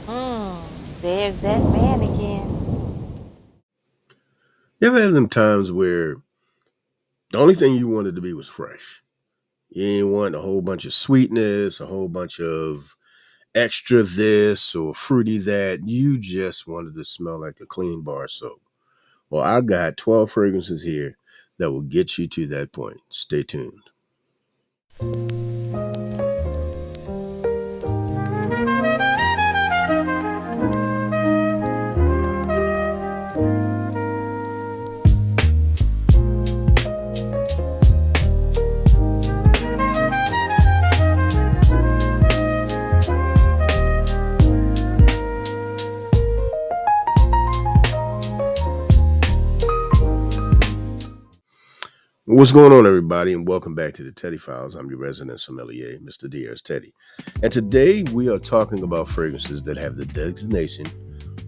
There's that man again. You ever have them times where the only thing you wanted to be was fresh? You ain't want a whole bunch of sweetness, a whole bunch of extra this or fruity that. You just wanted to smell like a clean bar of soap. Well, I got 12 fragrances here that will get you to that point. Stay tuned. What's going on, everybody, and welcome back to the Teddy Files. I'm your resident sommelier, Mr. Diaz Teddy. And today we are talking about fragrances that have the designation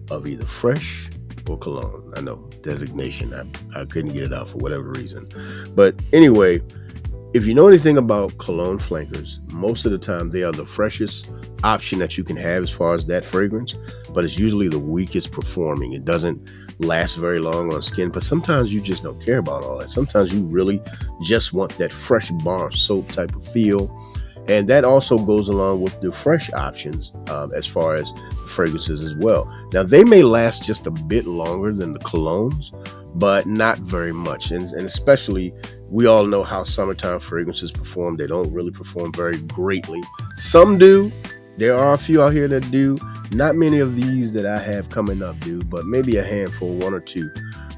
of either fresh or cologne. I know, designation. I couldn't get it out for whatever reason. But anyway, if you know anything about cologne flankers, most of the time they are the freshest option that you can have as far as that fragrance, but it's usually the weakest performing. It doesn't last very long on skin, but sometimes you just don't care about all that. Sometimes you really just want that fresh bar of soap type of feel. And that also goes along with the fresh options as far as the fragrances as well. Now, they may last just a bit longer than the colognes, but not very much. And especially, we all know how summertime fragrances perform. They don't really perform very greatly. Some do. There are a few out here that do. Not many of these that I have coming up do, but maybe a handful, one or two.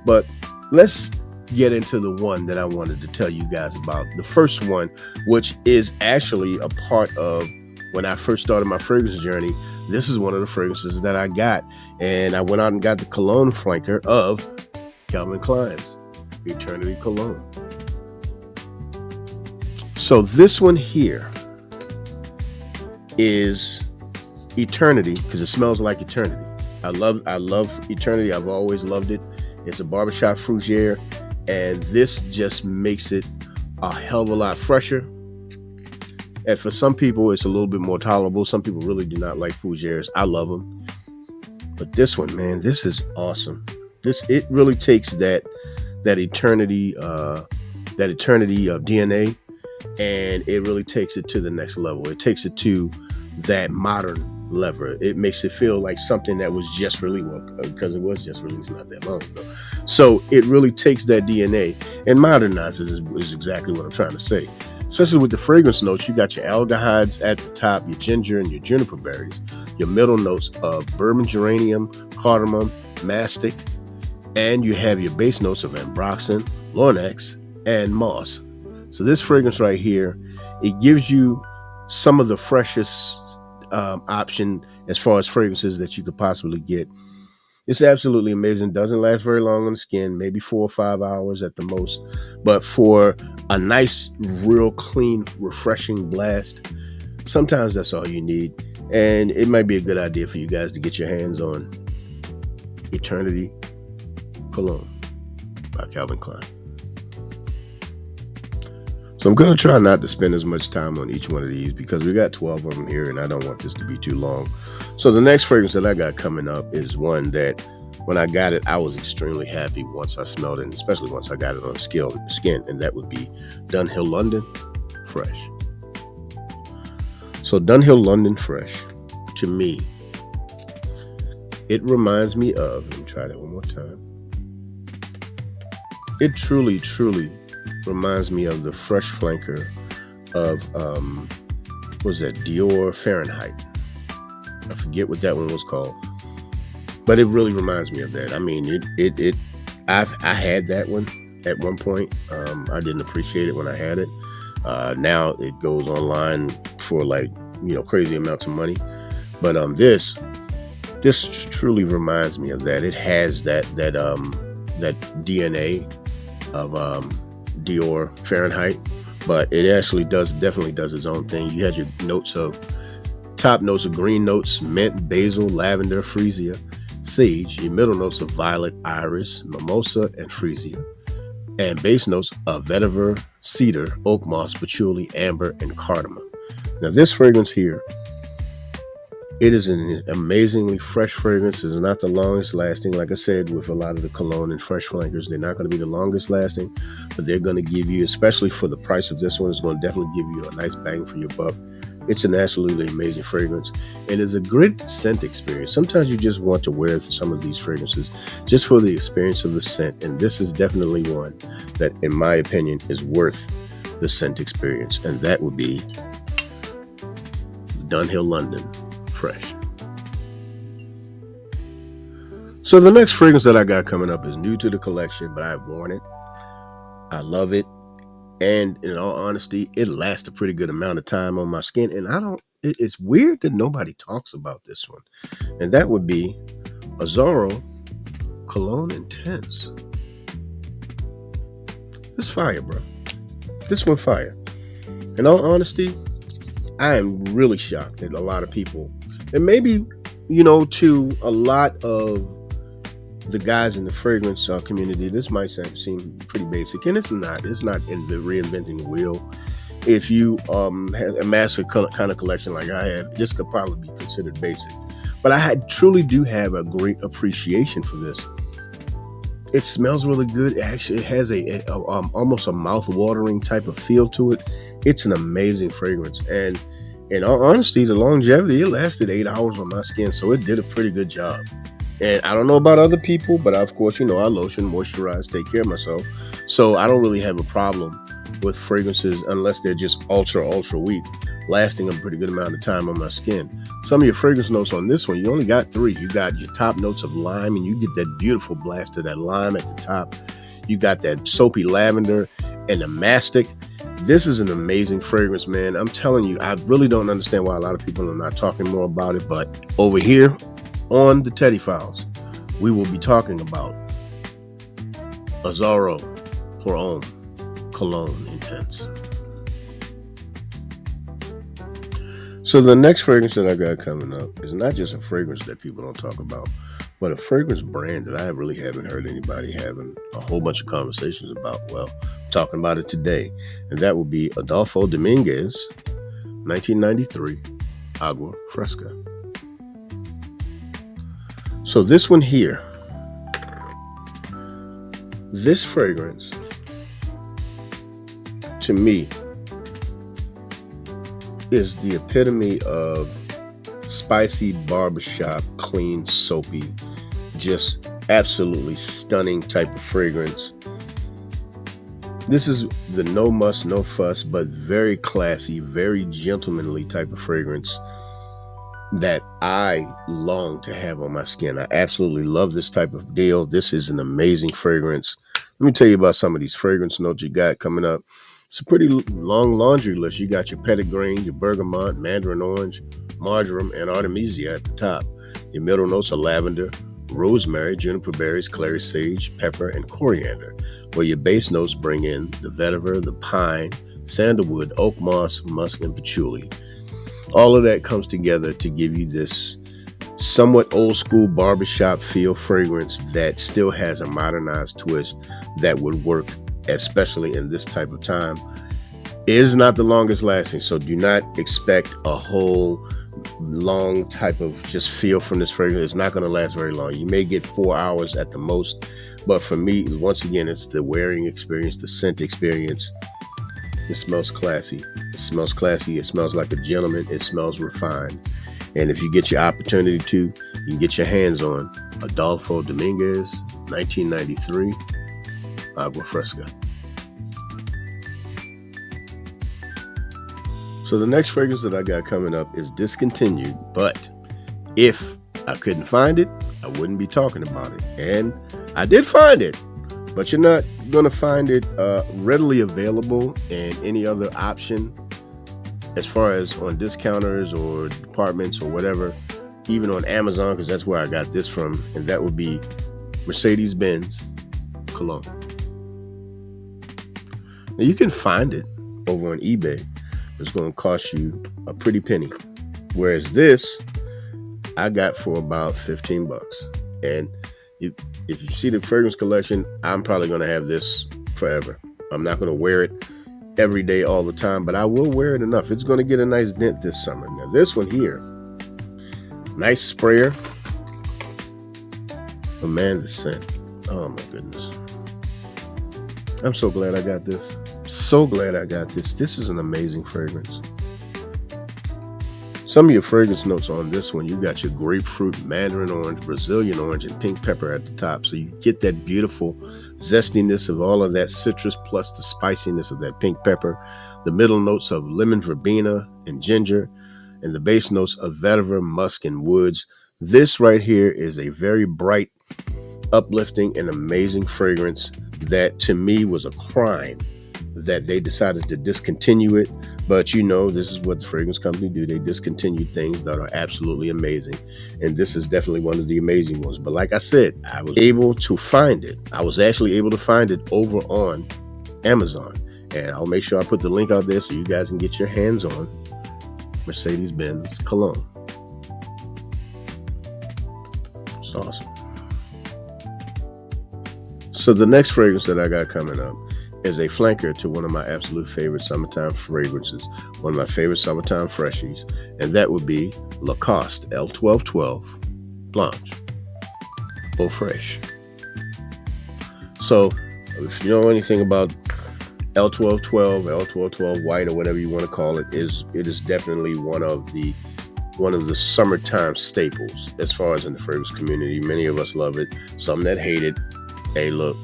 But let's get into the one that I wanted to tell you guys about. The first one, which is actually a part of when I first started my fragrance journey. This is one of the fragrances that I got. And I went out and got the cologne flanker of Calvin Klein's Eternity Cologne. So this one here is Eternity because it smells like eternity. I love Eternity. I've always loved it. It's a barbershop fougere, and this just makes it a hell of a lot fresher. And for some people, it's a little bit more tolerable. Some people really do not like fougeres. I love them, but this one, man, this is awesome. It really takes that eternity DNA, and it really takes it to the next level. It takes it to that modern level. It makes it feel like something that was just released, because it was just released not that long ago. So it really takes that DNA and modernizes is exactly what I'm trying to say. Especially with the fragrance notes, you got your aldehydes at the top, your ginger and your juniper berries, your middle notes of bourbon geranium, cardamom, mastic, and you have your base notes of ambroxan, lornax, and moss. So this fragrance right here, it gives you some of the freshest option as far as fragrances that you could possibly get. It's absolutely amazing. Doesn't last very long on the skin, maybe 4 or 5 hours at the most. But for a nice, real clean, refreshing blast, sometimes that's all you need. And it might be a good idea for you guys to get your hands on Eternity Cologne by Calvin Klein. So I'm going to try not to spend as much time on each one of these because we got 12 of them here and I don't want this to be too long. So the next fragrance that I got coming up is one that when I got it, I was extremely happy once I smelled it, and especially once I got it on skin, and that would be Dunhill London Fresh. So Dunhill London Fresh, to me, it reminds me of, let me try that one more time. It truly reminds me of the fresh flanker of what was that, Dior Fahrenheit. I forget what that one was called, but it really reminds me of that. I mean, I had that one at one point. I didn't appreciate it when I had it. Now it goes online for like, crazy amounts of money. But this truly reminds me of that. It has that DNA of Dior Fahrenheit, but it actually definitely does its own thing. You had your top notes of green notes, mint, basil, lavender, freesia, sage, your middle notes of violet, iris, mimosa, and freesia, and base notes of vetiver, cedar, oak moss, patchouli, amber, and cardamom. Now this fragrance here, It is an amazingly fresh fragrance. It's not the longest lasting. Like I said, with a lot of the cologne and fresh flankers, they're not going to be the longest lasting, but they're going to give you, especially for the price of this one, it's going to definitely give you a nice bang for your buck. It's an absolutely amazing fragrance, and it's a great scent experience. Sometimes you just want to wear some of these fragrances just for the experience of the scent, and this is definitely one that, in my opinion, is worth the scent experience, and that would be Dunhill London Fresh. So the next fragrance that I got coming up is new to the collection, but I've worn it. I love it. And in all honesty, it lasts a pretty good amount of time on my skin. And it's weird that nobody talks about this one. And that would be Azzaro Cologne Intense. This fire, bro. This one fire. In all honesty, I am really shocked that a lot of people, and maybe, to a lot of the guys in the fragrance community, this might seem pretty basic, and it's not. It's not reinventing the wheel. If you have a massive kind of collection like I have, this could probably be considered basic. But I truly do have a great appreciation for this. It smells really good. Actually, it has almost a mouth-watering type of feel to it. It's an amazing fragrance, and in all honesty, the longevity, it lasted 8 hours on my skin, so it did a pretty good job. And I don't know about other people, but of course, I lotion, moisturize, take care of myself. So I don't really have a problem with fragrances unless they're just ultra weak, lasting a pretty good amount of time on my skin. Some of your fragrance notes on this one, you only got 3. You got your top notes of lime, and you get that beautiful blast of that lime at the top. You got that soapy lavender and the mastic. This is an amazing fragrance, man. I'm telling you, I really don't understand why a lot of people are not talking more about it, but over here on the Teddy Files, we will be talking about Azzaro Homme Cologne Intense. So the next fragrance that I got coming up is not just a fragrance that people don't talk about, but a fragrance brand that I really haven't heard anybody having a whole bunch of conversations about. Well, I'm talking about it today, and that would be Adolfo Dominguez, 1993, Agua Fresca. So this one here, this fragrance, to me, is the epitome of spicy barbershop, clean, soapy, just absolutely stunning type of fragrance. This is the no muss, no fuss, but very classy, very gentlemanly type of fragrance that I long to have on my skin. I absolutely love this type of deal. This is an amazing fragrance. Let me tell you about some of these fragrance notes you got coming up. It's a pretty long laundry list. You got your petitgrain, your bergamot, mandarin orange, marjoram, and artemisia at the top. Your middle notes are lavender, rosemary, juniper berries, clary sage, pepper, and coriander. Where your base notes bring in the vetiver, the pine, sandalwood, oak moss, musk, and patchouli. All of that comes together to give you this somewhat old school barbershop feel fragrance that still has a modernized twist that would work, especially in this type of time. It is not the longest lasting, so do not expect a whole long type of just feel from this fragrance. It's not going to last very long. You may get 4 hours at the most, but for me, once again, it's the wearing experience, the scent experience. It smells classy. It smells classy. It smells like a gentleman. It smells refined. And if you get your opportunity to, you can get your hands on Adolfo Dominguez, 1993, Agua Fresca. So the next fragrance that I got coming up is discontinued, but if I couldn't find it, I wouldn't be talking about it. And I did find it, but you're not going to find it readily available in any other option as far as on discounters or departments or whatever, even on Amazon, because that's where I got this from, and that would be Mercedes-Benz Cologne. Now you can find it over on eBay. It's going to cost you a pretty penny. Whereas this, I got for about $15. And if you see the fragrance collection, I'm probably going to have this forever. I'm not going to wear it every day all the time, but I will wear it enough. It's going to get a nice dent this summer. Now this one here, Nice sprayer. But man, the scent. Oh my goodness. I'm so glad I got this. So glad I got this. This is an amazing fragrance. Some of your fragrance notes on this one, you got your grapefruit, mandarin orange, Brazilian orange, and pink pepper at the top. So you get that beautiful zestiness of all of that citrus plus the spiciness of that pink pepper. The middle notes of lemon verbena and ginger, and the base notes of vetiver, musk, and woods. This right here is a very bright, uplifting, and amazing fragrance that to me was a crime that they decided to discontinue it. But you know, this is what the fragrance company do. They discontinue things that are absolutely amazing. And this is definitely one of the amazing ones. But like I said, I was able to find it. I was actually able to find it over on Amazon. And I'll make sure I put the link out there so you guys can get your hands on Mercedes-Benz Cologne. It's awesome. So the next fragrance that I got coming up is a flanker to one of my absolute favorite summertime fragrances, one of my favorite summertime freshies, and that would be Lacoste L1212 Blanc Eau Fraiche. So if you know anything about L1212, L1212 white, or whatever you want to call it, it is definitely one of the summertime staples as far as in the fragrance community. Many of us love it. Some that hate it. Hey, look,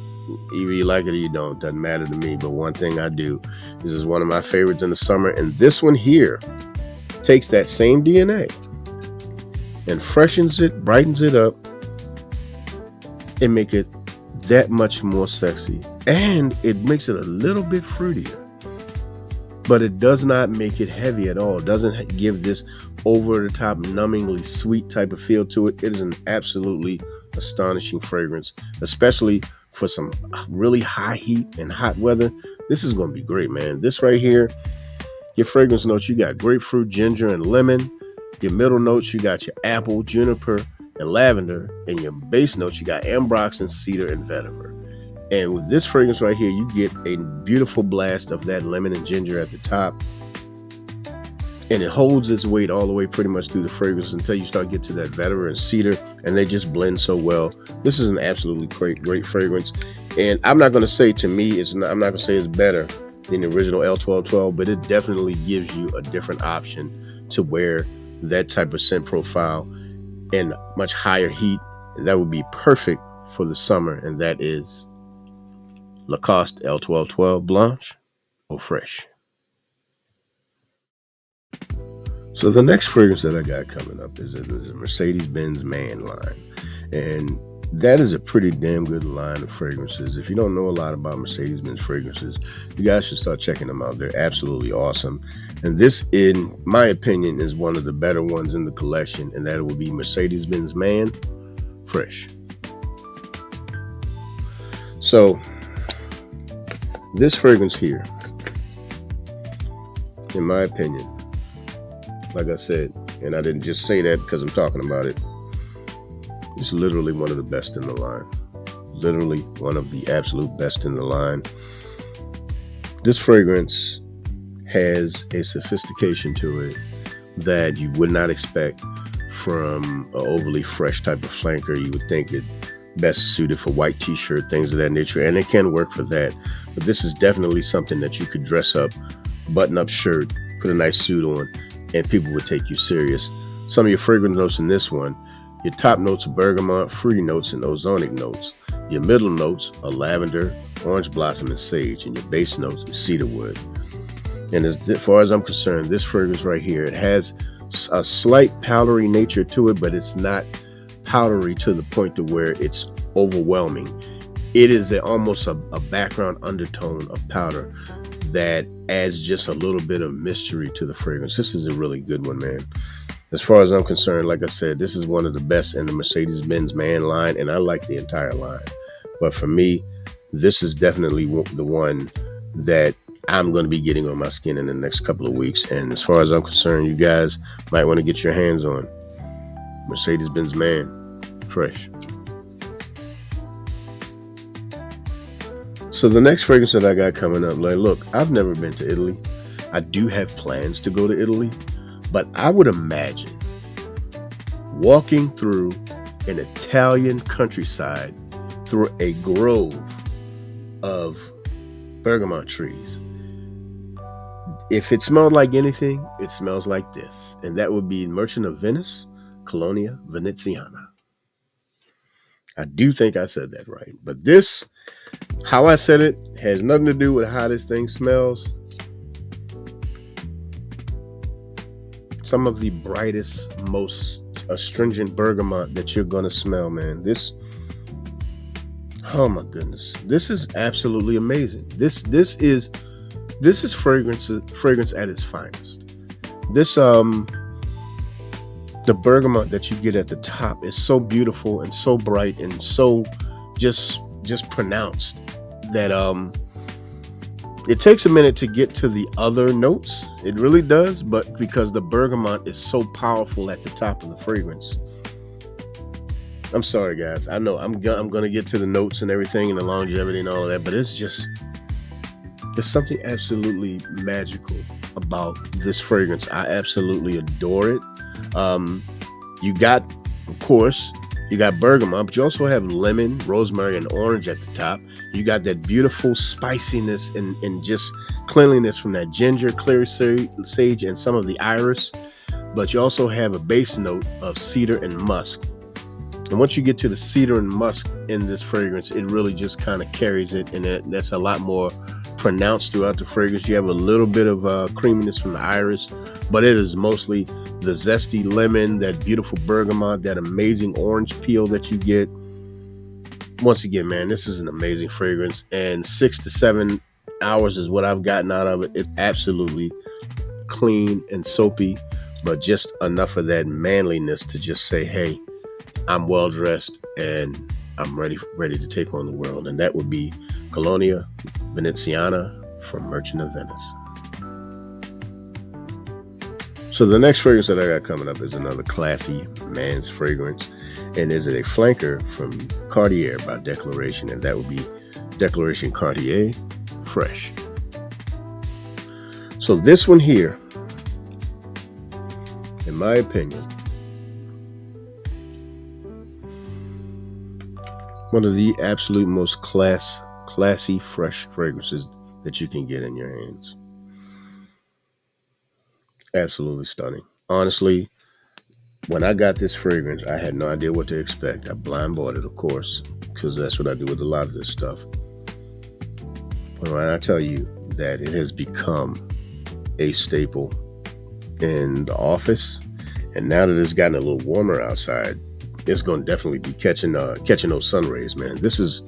either you like it or you don't, doesn't matter to me. But one thing I do, this is one of my favorites in the summer, and this one here takes that same DNA and freshens it, brightens it up, and make it that much more sexy. And it makes it a little bit fruitier, but it does not make it heavy at all. It doesn't give this over the top, numbingly sweet type of feel to it. It is an absolutely astonishing fragrance, especially for some really high heat and hot weather. This is going to be great, man. This right here, your fragrance notes, you got grapefruit, ginger, and lemon. Your middle notes, you got your apple, juniper, and lavender. And your base notes, you got ambroxan, cedar, and vetiver. And with this fragrance right here, you get a beautiful blast of that lemon and ginger at the top. And it holds its weight all the way pretty much through the fragrance until you start getting to that vetiver and cedar, and they just blend so well. This is an absolutely great fragrance. And I'm not going to say, to me, I'm not going to say it's better than the original L1212, but it definitely gives you a different option to wear that type of scent profile and much higher heat. And that would be perfect for the summer, and that is Lacoste L1212 Blanc Eau Fraiche. So the next fragrance that I got coming up is a Mercedes-Benz Man line. And that is a pretty damn good line of fragrances. If you don't know a lot about Mercedes-Benz fragrances, you guys should start checking them out. They're absolutely awesome. And this, in my opinion, is one of the better ones in the collection, and that will be Mercedes-Benz Man Fresh. So this fragrance here, in my opinion, like I said, and I didn't just say that because I'm talking about it, it's literally one of the best in the line. Literally one of the absolute best in the line. This fragrance has a sophistication to it that you would not expect from an overly fresh type of flanker. You would think it best suited for white t-shirt, things of that nature, and it can work for that. But this is definitely something that you could dress up, button up shirt, put a nice suit on, and people would take you serious. Some of your fragrance notes in this one, your top notes are bergamot, fruity notes, and ozonic notes. Your middle notes are lavender, orange blossom, and sage, and your base notes is cedarwood. And as far as I'm concerned, this fragrance right here, it has a slight powdery nature to it, but it's not powdery to the point to where it's overwhelming. It is almost a background undertone of powder that adds just a little bit of mystery to the fragrance. This is a really good one, man. As far as I'm concerned, like I said, this is one of the best in the Mercedes-Benz Man line, and I like the entire line. But for me, this is definitely the one that I'm going to be getting on my skin in the next couple of weeks. And as far as I'm concerned, you guys might want to get your hands on Mercedes-Benz Man Fresh. So the next fragrance that I got coming up, like, look, I've never been to Italy. I do have plans to go to Italy, but I would imagine walking through an Italian countryside through a grove of bergamot trees. If it smelled like anything, it smells like this. And that would be Merchant of Venice, Colonia Veneziana. I do think I said that right. But this, how I said it, has nothing to do with how this thing smells. Some of the brightest, most astringent bergamot that you're going to smell, man. This, oh my goodness. This is absolutely amazing. This is fragrance at its finest. This the bergamot that you get at the top is so beautiful and so bright and so just pronounced that it takes a minute to get to the other notes. It really does, but because the bergamot is so powerful at the top of the fragrance. I'm sorry, guys. I know I'm gonna get to the notes and everything and the longevity and all of that, but there's something absolutely magical about this fragrance. I absolutely adore it. You got, of course, you got bergamot, but you also have lemon, rosemary, and orange at the top. You got that beautiful spiciness and just cleanliness from that ginger, clear sage, and some of the iris. But you also have a base note of cedar and musk. And once you get to the cedar and musk in this fragrance, it really just kind of carries it, and that's a lot more pronounced throughout the fragrance. You have a little bit of creaminess from the iris, but it is mostly the zesty lemon, that beautiful bergamot, that amazing orange peel that you get. Once again, man, this is an amazing fragrance, and 6 to 7 hours is what I've gotten out of it. It's absolutely clean and soapy, but just enough of that manliness to just say, hey, I'm well dressed and I'm ready to take on the world. And that would be Colonia Veneziana from Merchant of Venice. So the next fragrance that I got coming up is another classy man's fragrance, and is it a flanker from Cartier by Déclaration, and that would be Déclaration Cartier Fresh. So this one here, in my opinion, one of the absolute most classy fresh fragrances that you can get in your hands. Absolutely stunning. Honestly, when I got this fragrance, I had no idea what to expect. I blind bought it, of course, because that's what I do with a lot of this stuff. But when I tell you that it has become a staple in the office, and now that it's gotten a little warmer outside, it's going to definitely be catching those sun rays, man. This is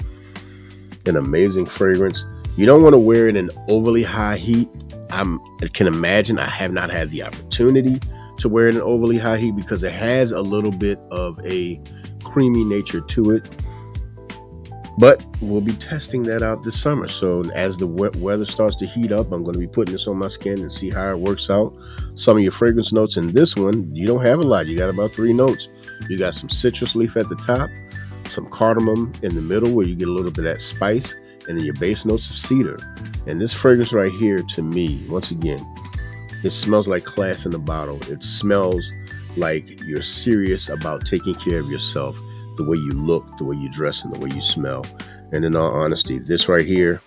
an amazing fragrance. You don't want to wear it in overly high heat. I can imagine I have not had the opportunity to wear it in overly high heat because it has a little bit of a creamy nature to it. But we'll be testing that out this summer. So as the weather starts to heat up, I'm going to be putting this on my skin and see how it works out. Some of your fragrance notes in this one, you don't have a lot. You got about 3 notes. You got some citrus leaf at the top, some cardamom in the middle where you get a little bit of that spice, and then your base notes of cedar. And this fragrance right here, to me, once again, it smells like class in a bottle. It smells like you're serious about taking care of yourself, the way you look, the way you dress, and the way you smell. And in all honesty, this right here,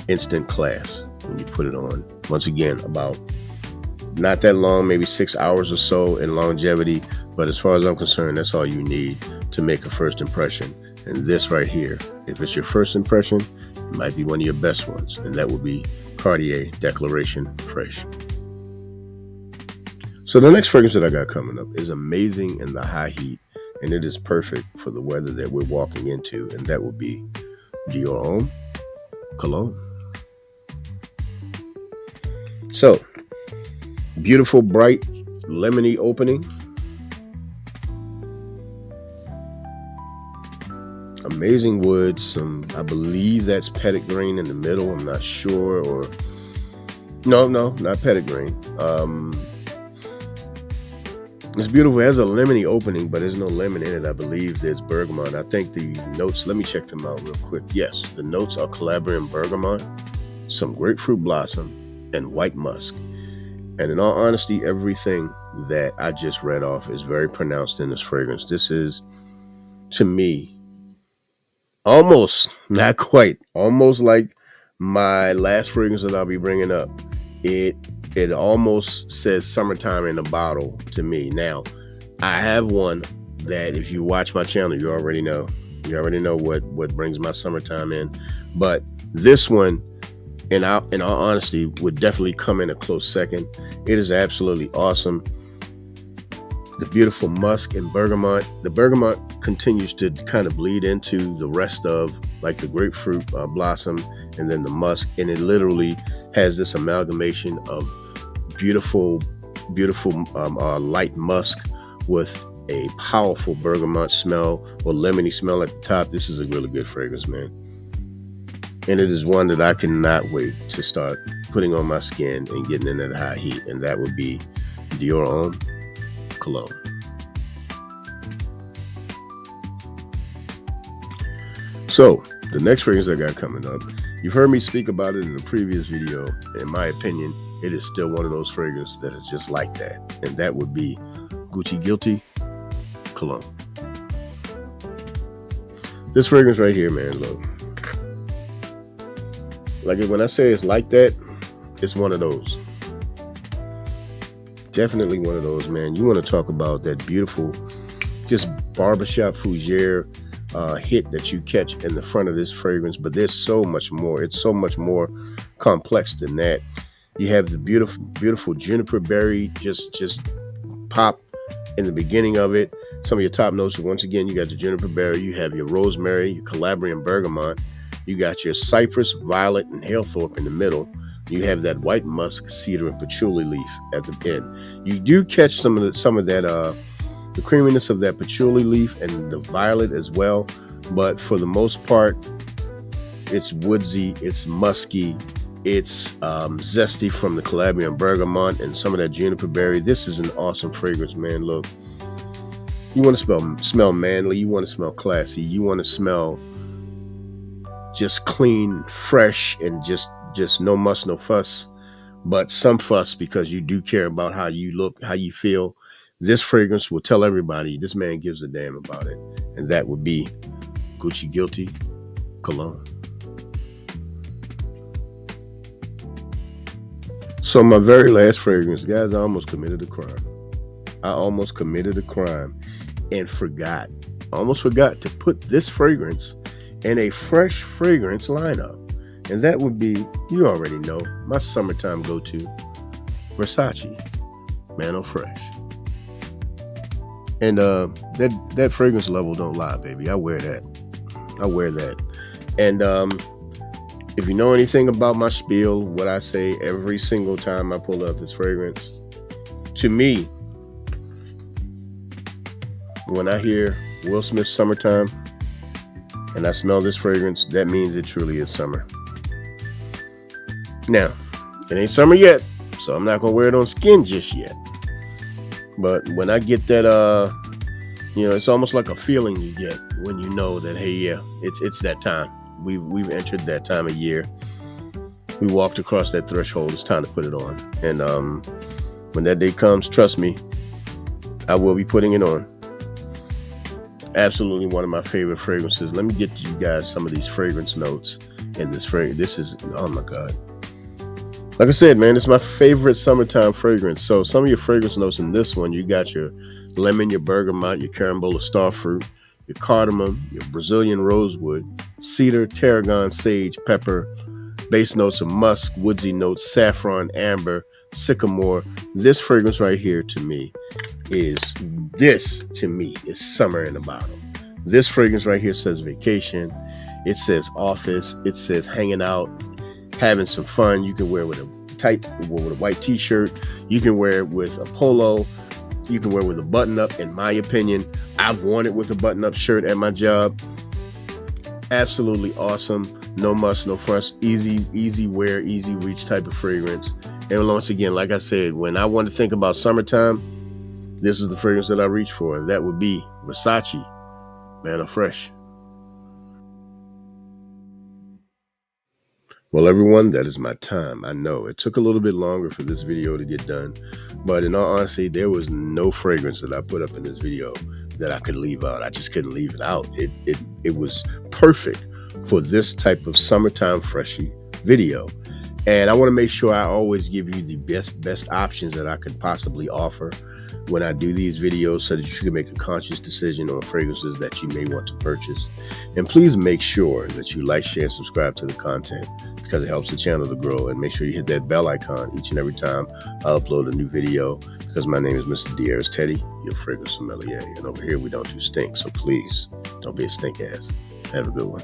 instant class when you put it on. Once again, about not that long, maybe 6 hours or so in longevity. But as far as I'm concerned, that's all you need to make a first impression. And this right here, if it's your first impression, it might be one of your best ones. And that would be Cartier Déclaration Fresh. So the next fragrance that I got coming up is amazing in the high heat, and it is perfect for the weather that we're walking into, and that will be Dior Homme Cologne. So, beautiful, bright, lemony opening. Amazing wood, I believe that's petitgrain in the middle. I'm not sure, or no, not petitgrain. It's beautiful. It has a lemony opening, but there's no lemon in it. I believe there's bergamot. I think the notes, let me check them out real quick. Yes, the notes are Calabrian bergamot, some grapefruit blossom, and white musk. And in all honesty, everything that I just read off is very pronounced in this fragrance. This is, to me, almost, not quite, almost like my last fragrance that I'll be bringing up. It it almost says summertime in a bottle to me. Now, I have one that if you watch my channel, you already know. You already know what brings my summertime in. But this one, in all honesty, would definitely come in a close second. It is absolutely awesome. The beautiful musk and bergamot. The bergamot continues to kind of bleed into the rest of like the grapefruit blossom and then the musk, and it literally has this amalgamation of beautiful, beautiful light musk with a powerful bergamot smell or lemony smell at the top. This is a really good fragrance, man. And it is one that I cannot wait to start putting on my skin and getting in that hot heat. And that would be Dior Homme Cologne. So the next fragrance I got coming up, you've heard me speak about it in the previous video. In my opinion, it is still one of those fragrances that is just like that. And that would be Gucci Guilty Cologne. This fragrance right here, man, look. Like when I say it's like that, it's one of those. Definitely one of those, man. You want to talk about that beautiful, just barbershop fougere hit that you catch in the front of this fragrance, but there's so much more. It's so much more complex than that. You have the beautiful, beautiful juniper berry just pop in the beginning of it. Some of your top notes, once again, you got the juniper berry, you have your rosemary, your Calabrian bergamot, you got your cypress, violet, and halethorpe in the middle. You have that white musk, cedar, and patchouli leaf at the end. You do catch some of that the creaminess of that patchouli leaf and the violet as well, but for the most part, it's woodsy, it's musky, it's zesty from the Calabrian bergamot and some of that juniper berry. This is an awesome fragrance, man. Look, you want to smell manly, you want to smell classy, you want to smell just clean, fresh, and just no muss, no fuss, but some fuss because you do care about how you look, how you feel. This fragrance will tell everybody this man gives a damn about it, and that would be Gucci Guilty Cologne. So my very last fragrance, guys, I almost committed a crime. And almost forgot to put this fragrance in a fresh fragrance lineup. And that would be, you already know, my summertime go-to, Versace Man Eau Fraiche. And that fragrance level don't lie, baby. I wear that. And if you know anything about my spiel, what I say every single time I pull up this fragrance, to me, when I hear Will Smith's Summertime and I smell this fragrance, that means it truly is summer. Now, it ain't summer yet, so I'm not gonna wear it on skin just yet. But when I get that, it's almost like a feeling you get when you know that, hey, yeah, it's that time. We've entered that time of year. We walked across that threshold. It's time to put it on. And when that day comes, trust me, I will be putting it on. Absolutely one of my favorite fragrances. Let me get to you guys some of these fragrance notes in this fragrance. This is, oh my God. Like I said, man, it's my favorite summertime fragrance. So some of your fragrance notes in this one, you got your lemon, your bergamot, your carambola starfruit, your cardamom, your Brazilian rosewood, cedar, tarragon, sage, pepper, base notes of musk, woodsy notes, saffron, amber, sycamore. This fragrance right here to me is summer in a bottle. This fragrance right here says vacation. It says office. It says hanging out, having some fun. You can wear it with a white t-shirt. You can wear it with a polo. You can wear it with a button-up. In my opinion, I've worn it with a button-up shirt at my job. Absolutely awesome. No muss, no fuss. Easy wear, easy reach type of fragrance. And once again, like I said, when I want to think about summertime, this is the fragrance that I reach for, and that would be Versace Man Fresh. Well, everyone, that is my time. I know it took a little bit longer for this video to get done, but in all honesty, there was no fragrance that I put up in this video that I could leave out. I just couldn't leave it out. It was perfect for this type of summertime freshy video. And I want to make sure I always give you the best options that I could possibly offer when I do these videos, so that you can make a conscious decision on fragrances that you may want to purchase. And please make sure that you like, share, and subscribe to the content, because it helps the channel to grow. And make sure you hit that bell icon each and every time I upload a new video, because my name is Mr. Diaz Teddy, your fragrance sommelier. And over here we don't do stink, so please don't be a stink ass. Have a good one.